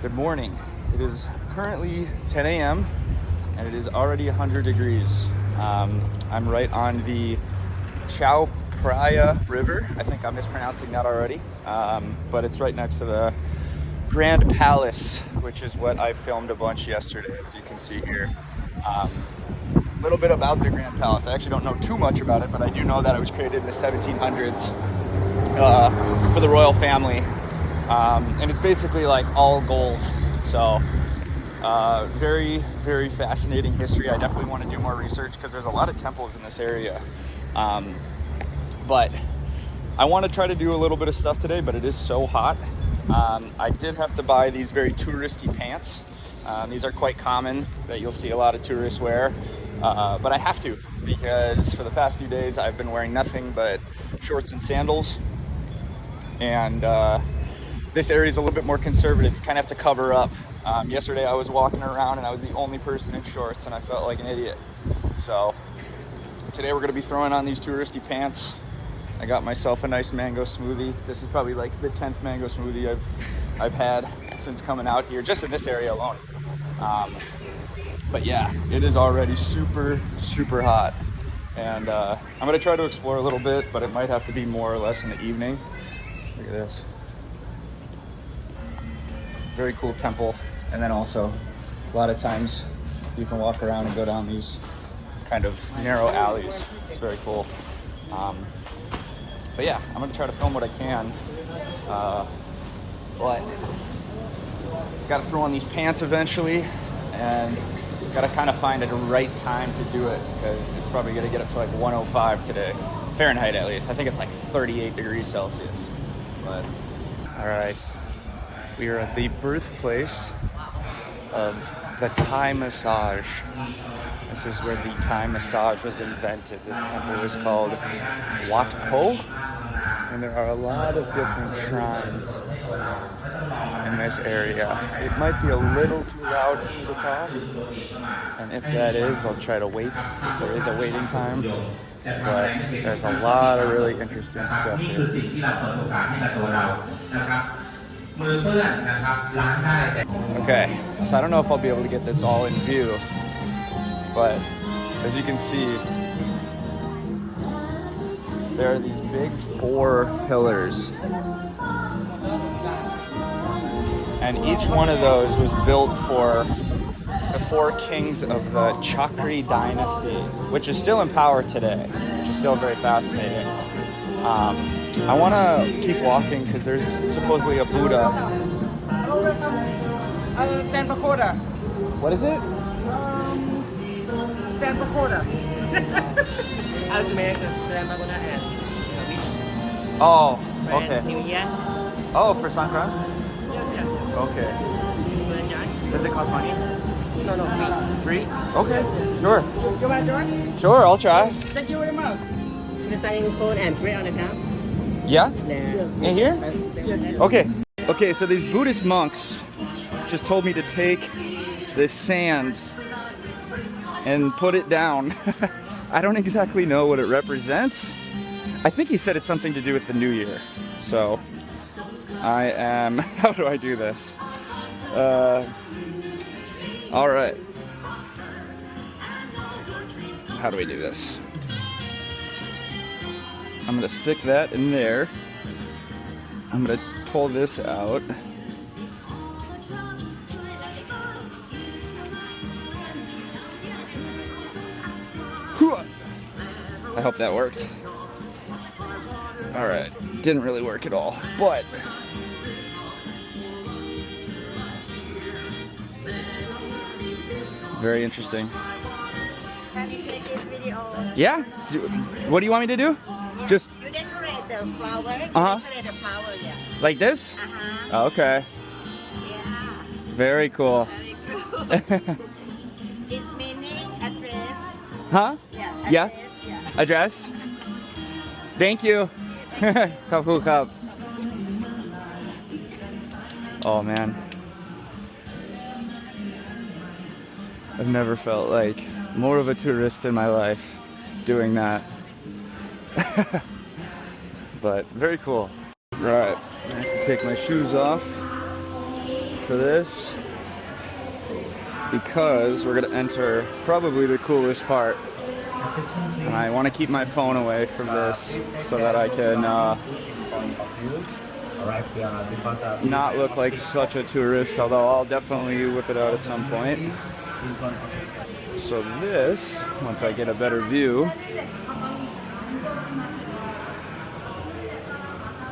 Good morning. It is currently 10 a.m. and it is already 100 degrees. I'm right on the Chao Phraya River. I think I'm mispronouncing that already, but it's right next to the Grand Palace, which is what I filmed a bunch yesterday, as you can see here. A little bit about the Grand Palace. I actually don't know too much about it, but I do know that it was created in the 1700s for the royal family, and it's basically like all gold. So very, very fascinating history. I definitely want to do more research because there's a lot of temples in this area. But I want to try to do a little bit of stuff today, but it is so hot. I did have to buy these very touristy pants. These are quite common that you'll see a lot of tourists wear, but I have to because for the past few days I've been wearing nothing but shorts and sandals, and this area is a little bit more conservative. You kind of have to cover up. Yesterday I was walking around and I was the only person in shorts and I felt like an idiot. So today we're going to be throwing on these touristy pants. I got myself a nice mango smoothie. This is probably like the 10th mango smoothie I've had since coming out here, just in this area alone. But yeah, it is already super, super hot. And I'm going to try to explore a little bit, but it might have to be more or less in the evening. Look at this. Very cool temple. And then also, a lot of times you can walk around and go down these kind of narrow alleys. It's very cool. But yeah, I'm gonna try to film what I can. But gotta throw on these pants eventually, and gotta kind of find a right time to do it because it's probably gonna get up to like 105 today, Fahrenheit at least. I think it's like 38 degrees Celsius. But all right, we are at the birthplace of the Thai massage. This is where the Thai massage was invented. This temple is called Wat Po, and there are a lot of different shrines in this area. It might be a little too loud for me to talk, and if that is, I'll try to wait if there is a waiting time. But there's a lot of really interesting stuff here. Okay, so I don't know if I'll be able to get this all in view, but as you can see, there are these big 4 pillars, and each one of those was built for the 4 kings of the Chakri dynasty, which is still in power today, which is still very fascinating. I want to keep walking because there's supposedly a Buddha. Stand Pakoda. What is it? Stand Pakoda. I was made Stand Pakoda and Oh, okay. New Year. Oh, for Sankran? Yes. Okay. Does it cost money? No, free. Free? Okay, sure. You want to join? Sure, I'll try. Thank you very much. The signing phone and print on the top. Yeah? There. In here? Okay. Okay, so these Buddhist monks just told me to take this sand and put it down. I don't exactly know what it represents. I think he said it's something to do with the new year. So I am, how do I do this? All right. How do we do this? I'm gonna stick that in there. I'm gonna pull this out. I hope that worked. All right, didn't really work at all, but very interesting. Can you take this video? Yeah. What do you want me to do? Yeah. Just You decorate the flower. Decorate the flower, yeah. like this? Uh-huh. Okay. Yeah. Very cool. Very cool. It's meaning address. Huh? Yeah. Yeah. Address, yeah. Address? Thank you. Cool cup. Oh man. I've never felt like more of a tourist in my life doing that. But very cool. Right, I have to take my shoes off. for this because we're gonna enter probably the coolest part. And I want to keep my phone away from this so that I can not look like such a tourist, although I'll definitely whip it out at some point. So this, once I get a better view,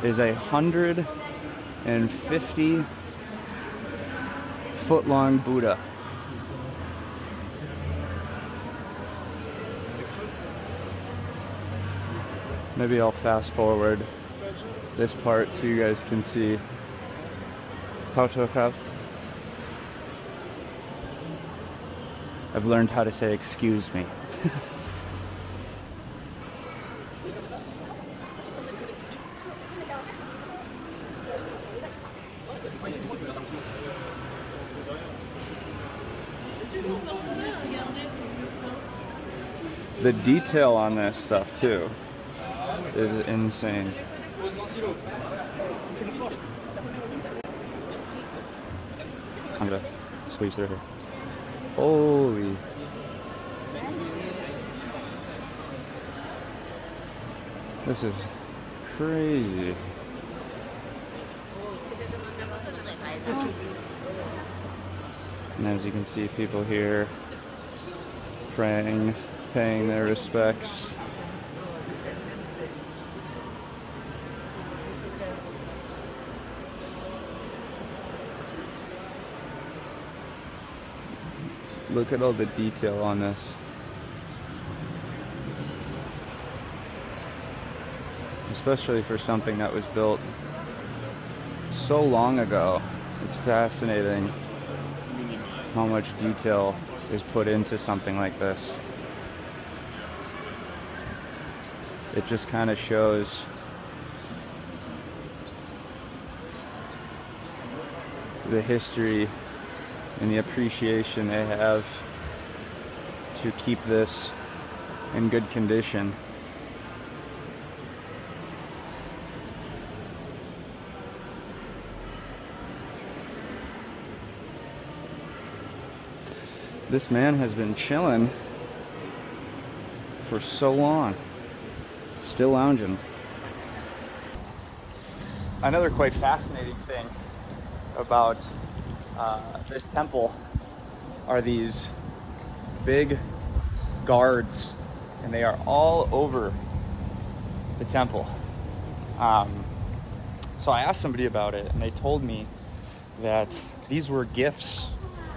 is a 150-foot long Buddha. Maybe I'll fast forward this part so you guys can see. I've learned how to say excuse me. The detail on this stuff too is insane. I'm gonna squeeze through here. Holy. This is crazy. And as you can see, people here praying, paying their respects. Look at all the detail on this. Especially for something that was built so long ago. It's fascinating how much detail is put into something like this. It just kind of shows the history and the appreciation they have to keep this in good condition. This man has been chilling for so long, still lounging. Another quite fascinating thing about this temple are these big guards, and they are all over the temple. So I asked somebody about it, and they told me that these were gifts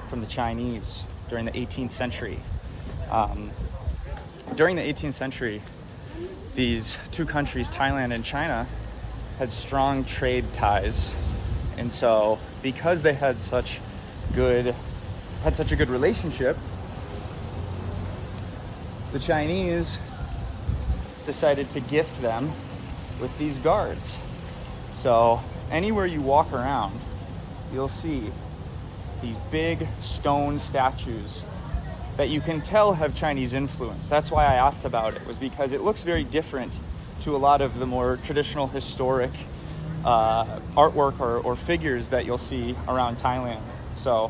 from the Chinese during the 18th century. During the 18th century, these two countries, Thailand and China, had strong trade ties. And so because they had such a good relationship, the Chinese decided to gift them with these guards. So anywhere you walk around, you'll see these big stone statues that you can tell have Chinese influence. That's why I asked about it, was because it looks very different to a lot of the more traditional historic artwork or figures that you'll see around Thailand. So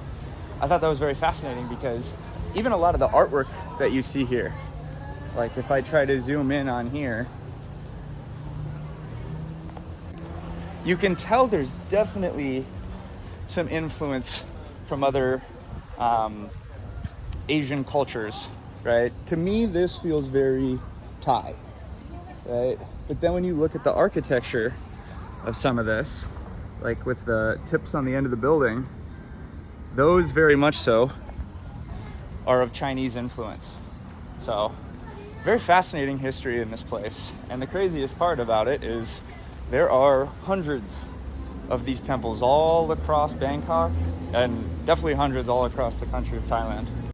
I thought that was very fascinating, because even a lot of the artwork that you see here, like if I try to zoom in on here, you can tell there's definitely some influence from other Asian cultures, right? To me, this feels very Thai, right? But then when you look at the architecture of some of this, like with the tips on the end of the building, those very much so are of Chinese influence. So very fascinating history in this place. And the craziest part about it is there are hundreds of these temples all across Bangkok, and definitely hundreds all across the country of Thailand.